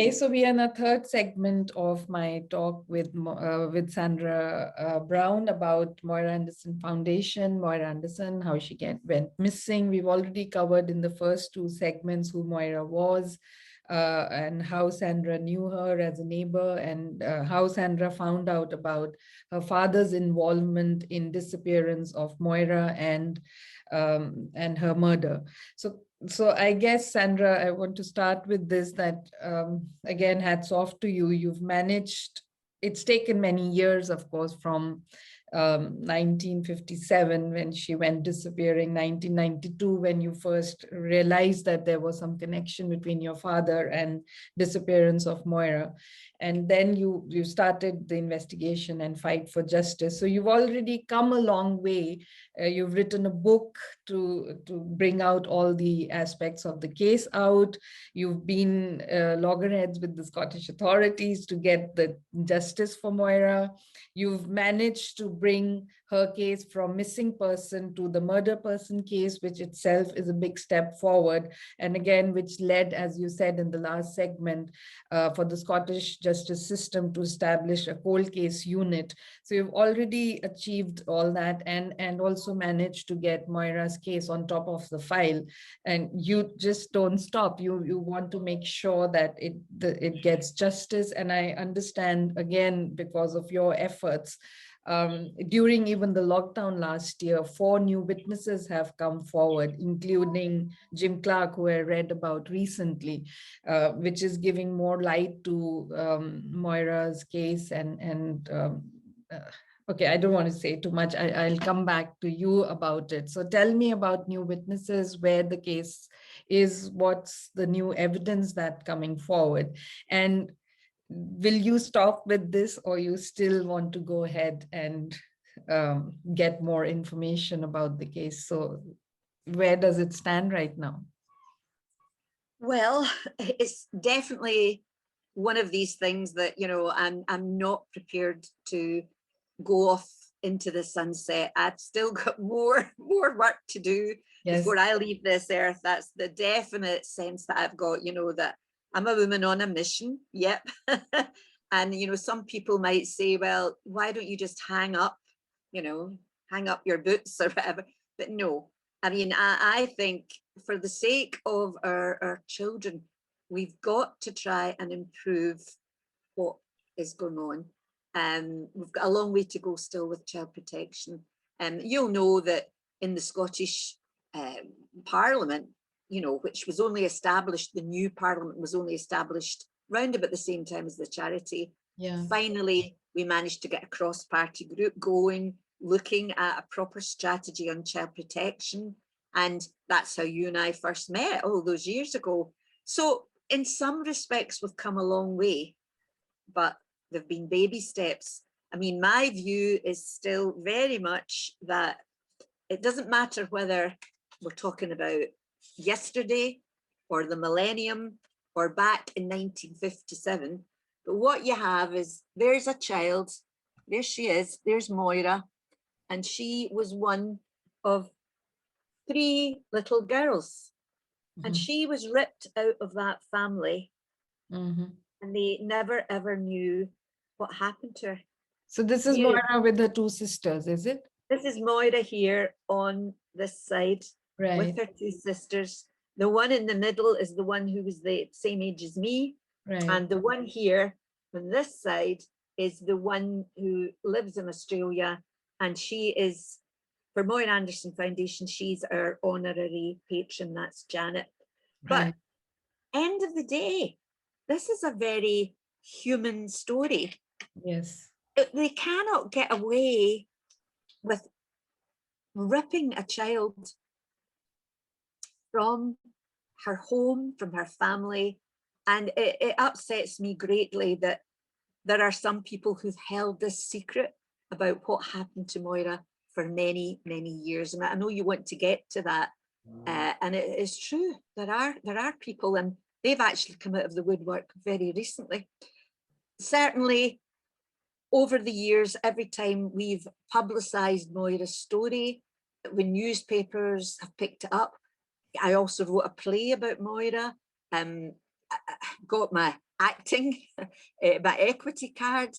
Okay, so we are in a third segment of my talk with Sandra Brown about Moira Anderson Foundation, Moira Anderson, how she went missing. We've already covered in the first two segments who Moira was, and how Sandra knew her as a neighbor, and how Sandra found out about her father's involvement in disappearance of Moira and her murder. So I guess, Sandra, I want to start with this, that again, hats off to you. You've managed, it's taken many years, of course, from 1957 when she went disappearing, 1992 when you first realized that there was some connection between your father and disappearance of Moira. And then you started the investigation and fight for justice. So you've already come a long way. You've written a book to bring out all the aspects of the case out. You've been loggerheads with the Scottish authorities to get the justice for Moira. You've managed to bring her case from missing person to the murder person case, which itself is a big step forward. And again, which led, as you said in the last segment, for the Scottish justice system to establish a cold case unit. So you've already achieved all that, and also managed to get Moira's case on top of the file. And you just don't stop. You want to make sure that it gets justice. And I understand, again, because of your efforts, during even the lockdown last year, 4 new witnesses have come forward, including Jim Clark, who I read about recently, which is giving more light to Moira's case. Okay, I don't want to say too much. I'll come back to you about it. So tell me about new witnesses, where the case is, what's the new evidence that coming forward, and will you stop with this, or you still want to go ahead and get more information about the case? So where does it stand right now? Well, it's definitely one of these things that, you know, I'm not prepared to go off into the sunset. I've still got more work to do before I leave this earth. That's the definite sense that I've got, you know, that I'm a woman on a mission. Yep. And, you know, some people might say, well, why don't you just hang up, you know, hang up your boots or whatever? But no, I mean, I think for the sake of our children, we've got to try and improve what is going on. We've got a long way to go still with child protection. You'll know that in the Scottish Parliament, you know, which was only established, the new Parliament was only established round about the same time as the charity. Yeah. Finally, we managed to get a cross-party group going, looking at a proper strategy on child protection. And that's how you and I first met all those years ago. So in some respects, we've come a long way, but there've been baby steps. I mean, my view is still very much that it doesn't matter whether we're talking about yesterday or the millennium or back in 1957, but what you have is, there's a child, there she is, there's Moira, and she was one of 3 little girls. Mm-hmm. And she was ripped out of that family. Mm-hmm. And they never ever knew what happened to her. So this is Moira with her 2 sisters, is it? This is Moira here on this side, right, with her 2 sisters. The one in the middle is the one who was the same age as me. Right. And the one here on this side is the one who lives in Australia. And she is, for Moira Anderson Foundation, she's our honorary patron, that's Janet. Right. But end of the day, this is a very human story. Yes. They cannot get away with ripping a child from her home, from her family. And it upsets me greatly that there are some people who've held this secret about what happened to Moira for many, many years. And I know you want to get to that. And it is true, there are people, and they've actually come out of the woodwork very recently. Certainly, over the years, every time we've publicized Moira's story, when newspapers have picked it up, I also wrote a play about Moira. got my acting, my equity card.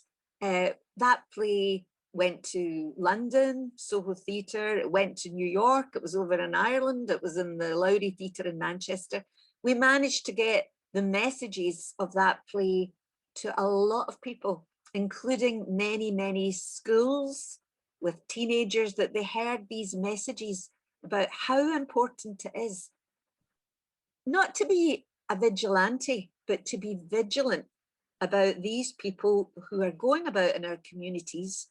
That play went to London, Soho Theatre, it went to New York, it was over in Ireland, it was in the Lowry Theatre in Manchester. We managed to get the messages of that play to a lot of people, including many, many schools with teenagers, that they heard these messages about how important it is not to be a vigilante, but to be vigilant about these people who are going about in our communities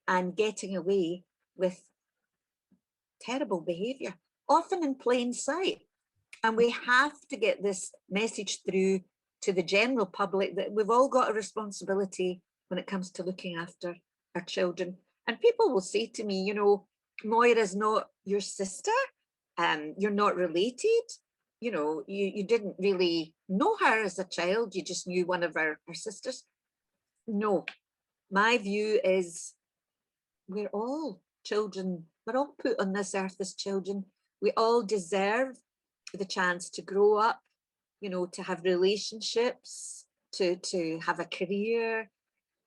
and getting away with terrible behavior, often in plain sight. And we have to get this message through to the general public that we've all got a responsibility when it comes to looking after our children. And people will say to me, you know, Moira's not your sister, you're not related, you know, you didn't really know her as a child, you just knew one of our sisters. No, my view is we're all children, we're all put on this earth as children. We all deserve the chance to grow up, you know, to have relationships, to have a career,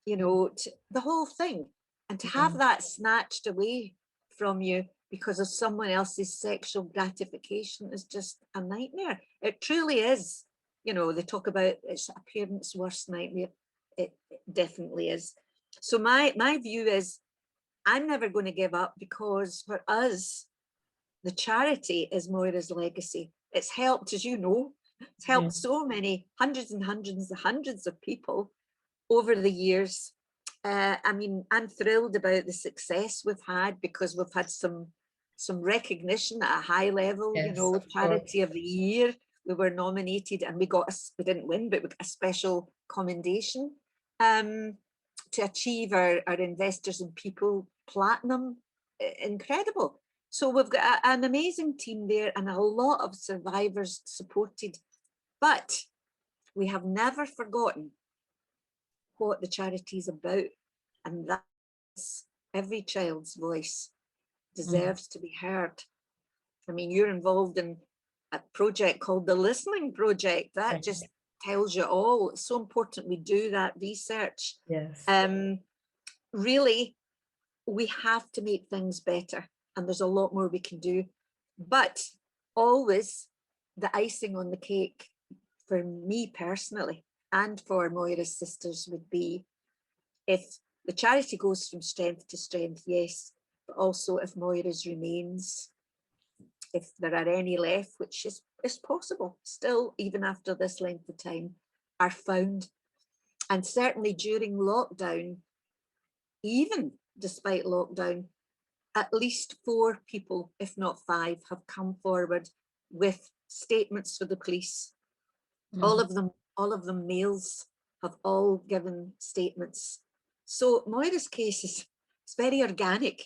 you know, the whole thing. And to have that snatched away from you because of someone else's sexual gratification is just a nightmare. It truly is. You know, they talk about it's a parent's worst nightmare. It definitely is. So my view is I'm never going to give up, because for us, the charity is Moira's legacy. It's helped, as you know, it's helped so many hundreds and hundreds and hundreds of people over the years. I mean, I'm thrilled about the success we've had, because we've had some recognition at a high level. Yes, you know, Charity of the Year, we were nominated and we didn't win, but we got a special commendation to achieve our Investors in People Platinum. Incredible. So we've got an amazing team there and a lot of survivors supported, but we have never forgotten what the charity is about, and that's every child's voice deserves to be heard. I mean, you're involved in a project called the Listening Project. That just tells you all. It's so important we do that research. Yes. Really, we have to make things better, and there's a lot more we can do. But always the icing on the cake for me personally and for Moira's sisters would be if the charity goes from strength to strength, yes, but also if Moira's remains, if there are any left, which is possible still, even after this length of time, are found. And certainly during lockdown, even despite lockdown, at least 4 people, if not 5, have come forward with statements for the police. All of them males, have all given statements. So Moira's case is it's very organic.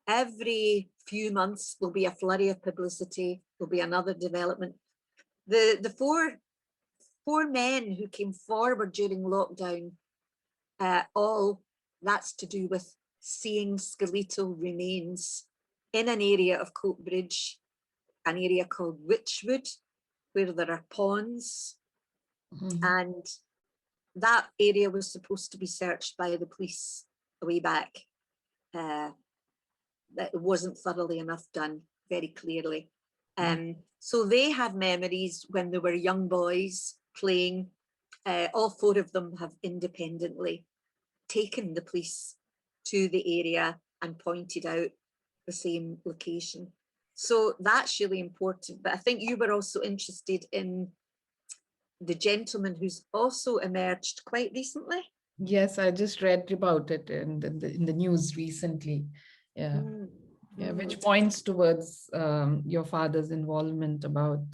Every few months there'll be a flurry of publicity, there'll be another development. The four men who came forward during lockdown, all that's to do with seeing skeletal remains in an area of Coatbridge, an area called Witchwood, where there are ponds. And that area was supposed to be searched by the police a way back. That wasn't thoroughly enough done, very clearly. So they have memories when they were young boys playing. All 4 of them have independently taken the police to the area and pointed out the same location. So that's really important. But I think you were also interested in the gentleman who's also emerged quite recently. Yes, I just read about it in the news recently. Yeah. Which points towards your father's involvement about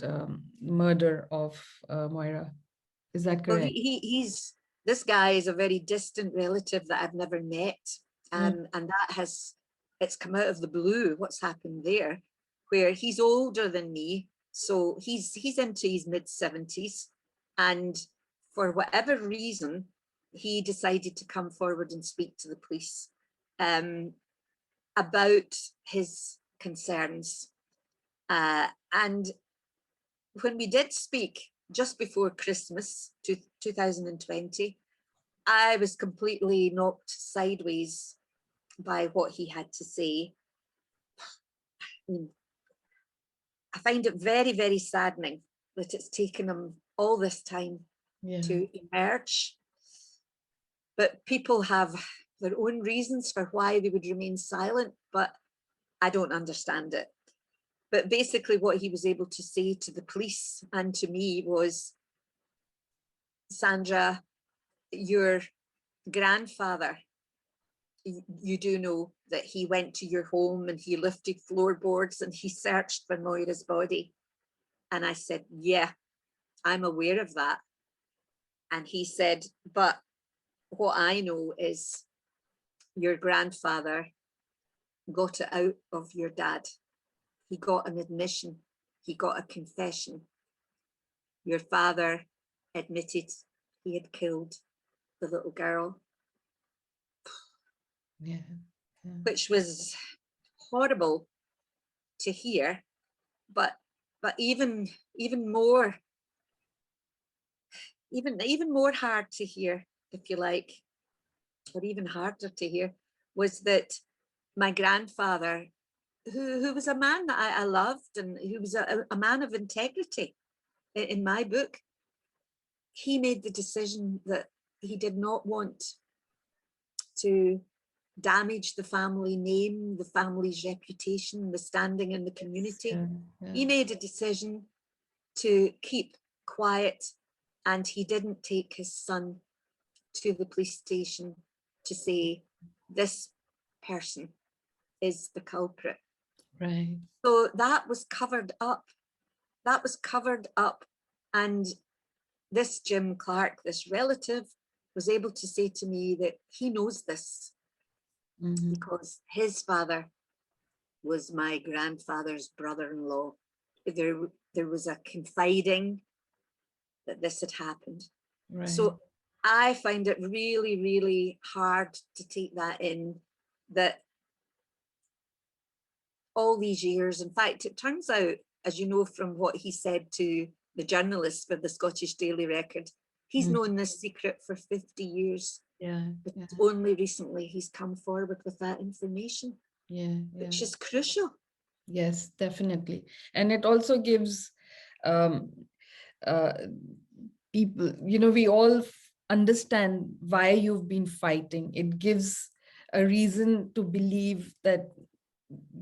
murder of Moira. Is that correct? Well, this guy is a very distant relative that I've never met. And it's come out of the blue, what's happened there, where he's older than me. So he's into his mid-70s. And for whatever reason, he decided to come forward and speak to the police about his concerns. And when we did speak, just before Christmas 2020, I was completely knocked sideways by what he had to say. I find it very, very saddening that it's taken him all this time to emerge. But people have their own reasons for why they would remain silent, but I don't understand it. But basically what he was able to say to the police and to me was, Sandra, your grandfather, you do know that he went to your home and he lifted floorboards and he searched for Moira's body. And I said, yeah, I'm aware of that. And he said, but what I know is your grandfather got it out of your dad. He got an admission. He got a confession. Your father admitted he had killed the little girl. Which was horrible to hear, but even more hard to hear, if you like, or even harder to hear, was that my grandfather, who was a man that I loved and who was a man of integrity in my book, he made the decision that he did not want to damage the family name, the family's reputation, the standing in the community. He made a decision to keep quiet, and he didn't take his son to the police station to say, this person is the culprit. Right. So that was covered up. That was covered up. And this Jim Clark, this relative, was able to say to me that he knows this because his father was my grandfather's brother-in-law. There was a confiding that this had happened. Right. So I find it really, really hard to take that in, that all these years, in fact, it turns out, as you know from what he said to the journalist for the Scottish Daily Record, he's known this secret for 50 years. But only recently he's come forward with that information, which is crucial. Yes, definitely. And it also gives people, we all understand why you've been fighting. It gives a reason to believe that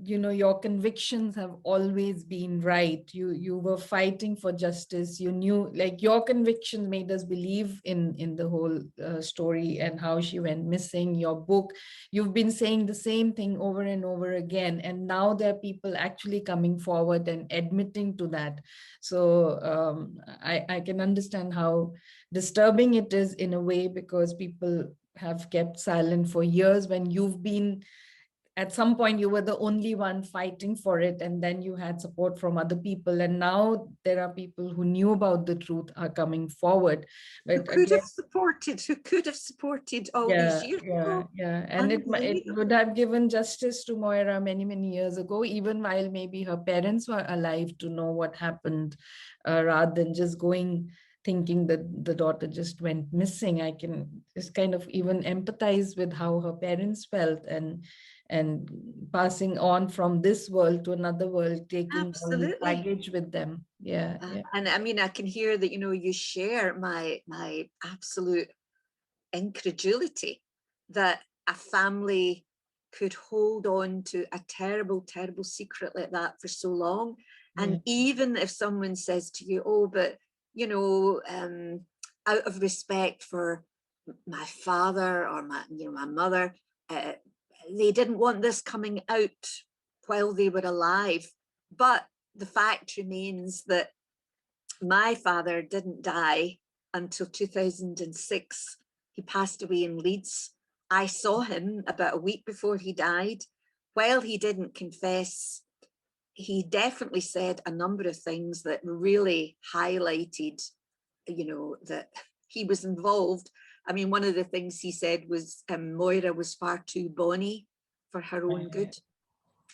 your convictions have always been right. You were fighting for justice. You knew, like, your convictions made us believe in the whole story and how she went missing. Your book, you've been saying the same thing over and over again, and now there are people actually coming forward and admitting to that. So I can understand how disturbing it is in a way, because people have kept silent for years when you've been, at some point you were the only one fighting for it, and then you had support from other people, and now there are people who knew about the truth are coming forward. But who could have supported all these years ago. And it would have given justice to Moira many, many years ago, even while maybe her parents were alive, to know what happened, rather than just thinking that the daughter just went missing. I can just kind of even empathize with how her parents felt, and passing on from this world to another world, taking all the baggage with them. And I mean, I can hear that, you share my absolute incredulity that a family could hold on to a terrible, terrible secret like that for so long. And even if someone says to you, oh, but, out of respect for my father or my mother, they didn't want this coming out while they were alive. But the fact remains that my father didn't die until 2006. He passed away in Leeds. I saw him about a week before he died. While he didn't confess, he definitely said a number of things that really highlighted, that he was involved. I mean, one of the things he said was Moira was far too bonny for her own good.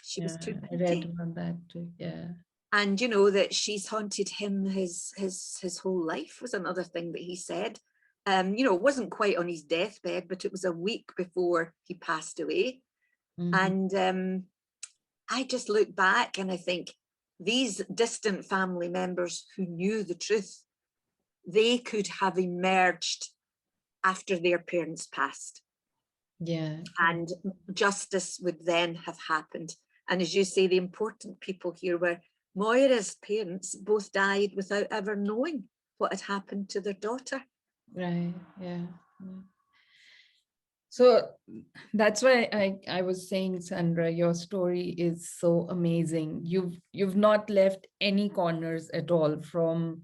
She was too pretty. I read about that too. And, you know, that she's haunted him his whole life was another thing that he said. You know, it wasn't quite on his deathbed, but it was a week before he passed away. And I just look back and I think these distant family members who knew the truth, they could have emerged after their parents passed. Yeah. And justice would then have happened. And as you say, the important people here were Moira's parents both died without ever knowing what had happened to their daughter. Right. Yeah. So that's why I was saying, Sandra, your story is so amazing. You've not left any corners at all, from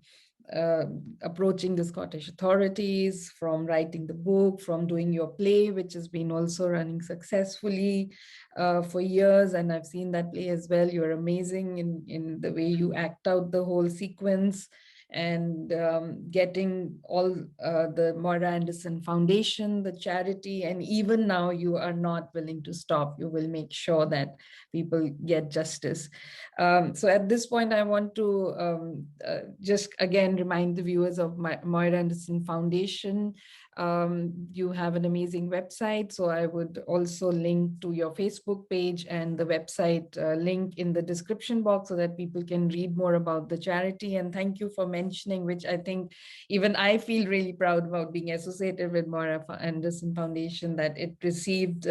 uh, approaching the Scottish authorities, from writing the book, from doing your play, which has been also running successfully for years. And I've seen that play as well. You're amazing in the way you act out the whole sequence, and getting all the Moira Anderson Foundation, the charity, and even now you are not willing to stop. You will make sure that people get justice. So at this point, I want to just again remind the viewers of Moira Anderson Foundation. You have an amazing website, so I would also link to your Facebook page and the website link in the description box so that people can read more about the charity. And thank you for mentioning, which I think even I feel really proud about being associated with Moira Anderson Foundation, that it received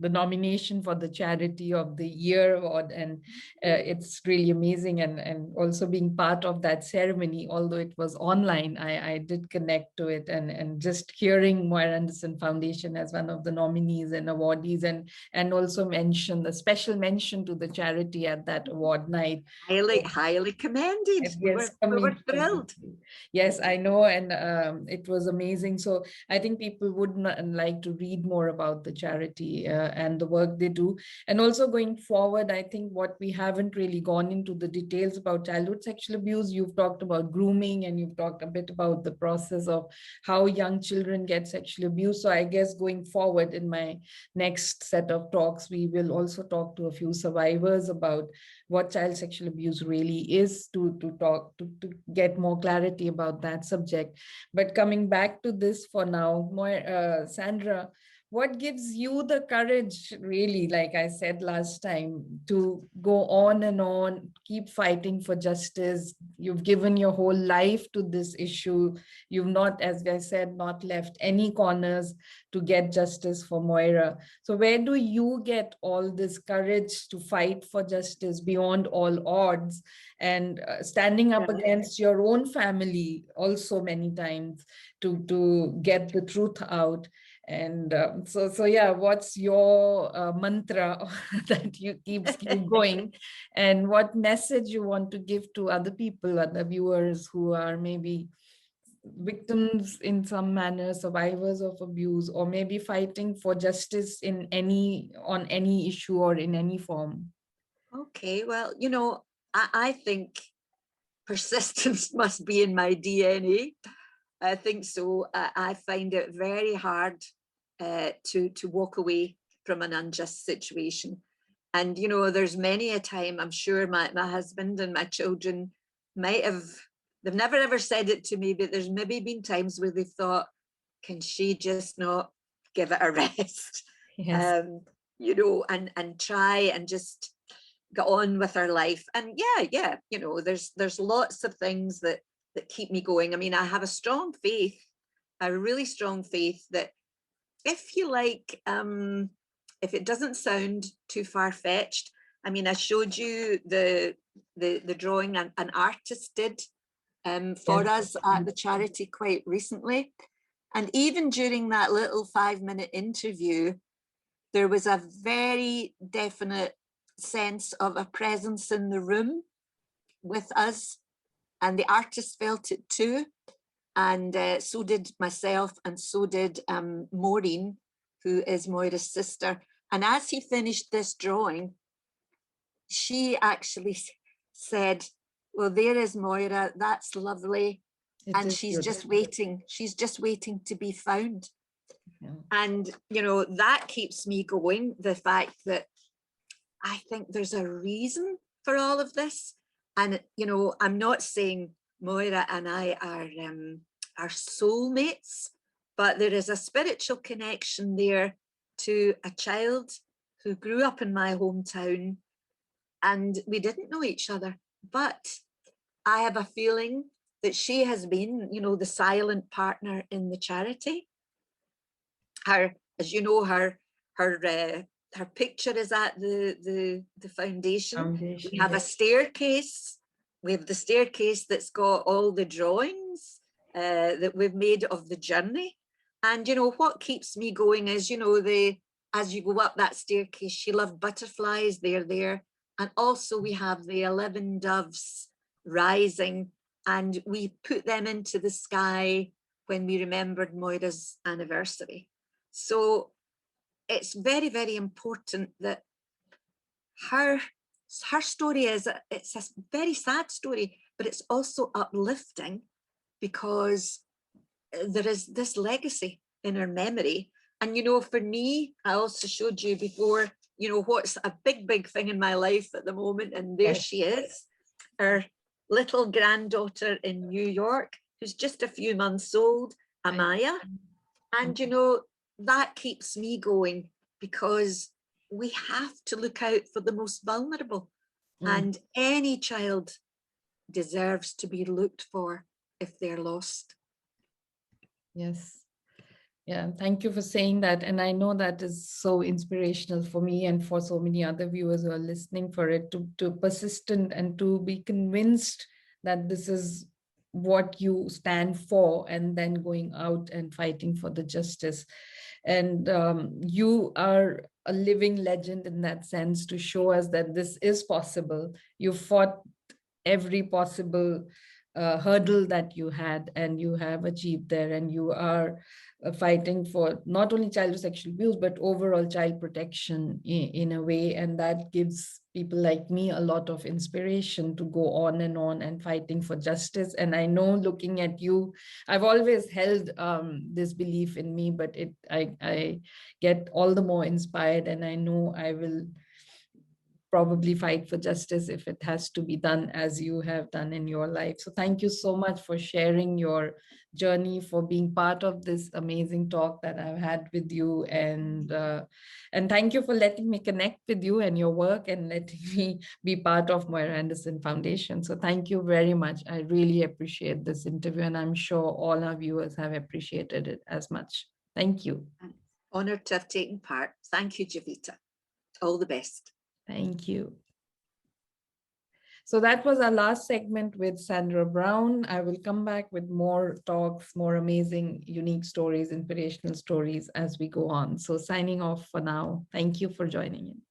the nomination for the Charity of the Year award, and it's really amazing. And also being part of that ceremony, although it was online, I did connect to it, and just hearing Moira Anderson Foundation as one of the nominees and awardees, and also mention the special mention to the charity at that award night. Highly commended. Yes, We were thrilled. yes, I know, and it was amazing. So I think people would like to read more about the charity and the work they do. And also going forward, I think what we haven't really gone into the details about childhood sexual abuse. You've talked about grooming, and you've talked a bit about the process of how young children get sexually abused. So I guess going forward in my next set of talks, we will also talk to a few survivors about what child sexual abuse really is, to get more clarity about that subject. But coming back to this for now, Sandra, what gives you the courage, really, like I said last time, to go on and on, keep fighting for justice? You've given your whole life to this issue. You've not, as I said, not left any corners to get justice for Moira. So where do you get all this courage to fight for justice beyond all odds, and standing up against your own family also many times to get the truth out? And so yeah, what's your mantra that you keeps you going, and what message you want to give to other people, other viewers who are maybe victims in some manner, survivors of abuse, or maybe fighting for justice in on any issue or in any form? Okay, well, you know, I think persistence must be in my DNA. I think so. I find it very hard to walk away from an unjust situation. And, you know, there's many a time, I'm sure my husband and my children might have, they've never ever said it to me, but there's maybe been times where they've thought, can she just not give it a rest? Yes. You know, and try and just get on with her life. And yeah, you know, there's lots of things that keep me going. I mean, I have a strong faith, a really strong faith that, if you like, if it doesn't sound too far-fetched, I mean, I showed you the drawing an artist did for us at the charity quite recently. And even during that little 5-minute interview, there was a very definite sense of a presence in the room with us. And the artist felt it too. And so did myself, and so did Maureen, who is Moira's sister. And as he finished this drawing, she actually said, well, there is Moira, that's lovely. And she's just waiting. She's just waiting to be found. Yeah. And, you know, that keeps me going. The fact that I think there's a reason for all of this. And, you know, I'm not saying Moira and I are soulmates, but there is a spiritual connection there to a child who grew up in my hometown, and we didn't know each other. But I have a feeling that she has been, you know, the silent partner in the charity. Her, as you know, her picture is at the foundation. We have a staircase. We have the staircase that's got all the drawings that we've made of the journey. And you know what keeps me going is, you know, as you go up that staircase, she loved butterflies. They're there, and also we have the 11 doves rising, and we put them into the sky when we remembered Moira's anniversary. So it's very, very important that her story it's a very sad story, but it's also uplifting because there is this legacy in her memory. And, you know, for me, I also showed you before, you know, what's a big, big thing in my life at the moment. And there she is, her little granddaughter in New York, who's just a few months old, Amaya. And, you know, that keeps me going because we have to look out for the most vulnerable. And any child deserves to be looked for if they're lost. Yes. Yeah, thank you for saying that. And I know that is so inspirational for me and for so many other viewers who are listening for it to persistent and to be convinced that this is what you stand for, and then going out and fighting for the justice. And you are a living legend in that sense, to show us that this is possible. You fought every possible hurdle that you had, and you have achieved there, and you are fighting for not only child sexual abuse but overall child protection in a way, and that gives people like me a lot of inspiration to go on and fighting for justice. And I know, looking at you, I've always held this belief in me, but I get all the more inspired, and I know I will probably fight for justice if it has to be done as you have done in your life. So thank you so much for sharing your journey, for being part of this amazing talk that I've had with you. And thank you for letting me connect with you and your work, and letting me be part of Moira Anderson Foundation. So thank you very much. I really appreciate this interview, and I'm sure all our viewers have appreciated it as much. Thank you. Honored to have taken part. Thank you, Javita. All the best. Thank you. So that was our last segment with Sandra Brown. I will come back with more talks, more amazing, unique stories, inspirational stories as we go on. So signing off for now. Thank you for joining in.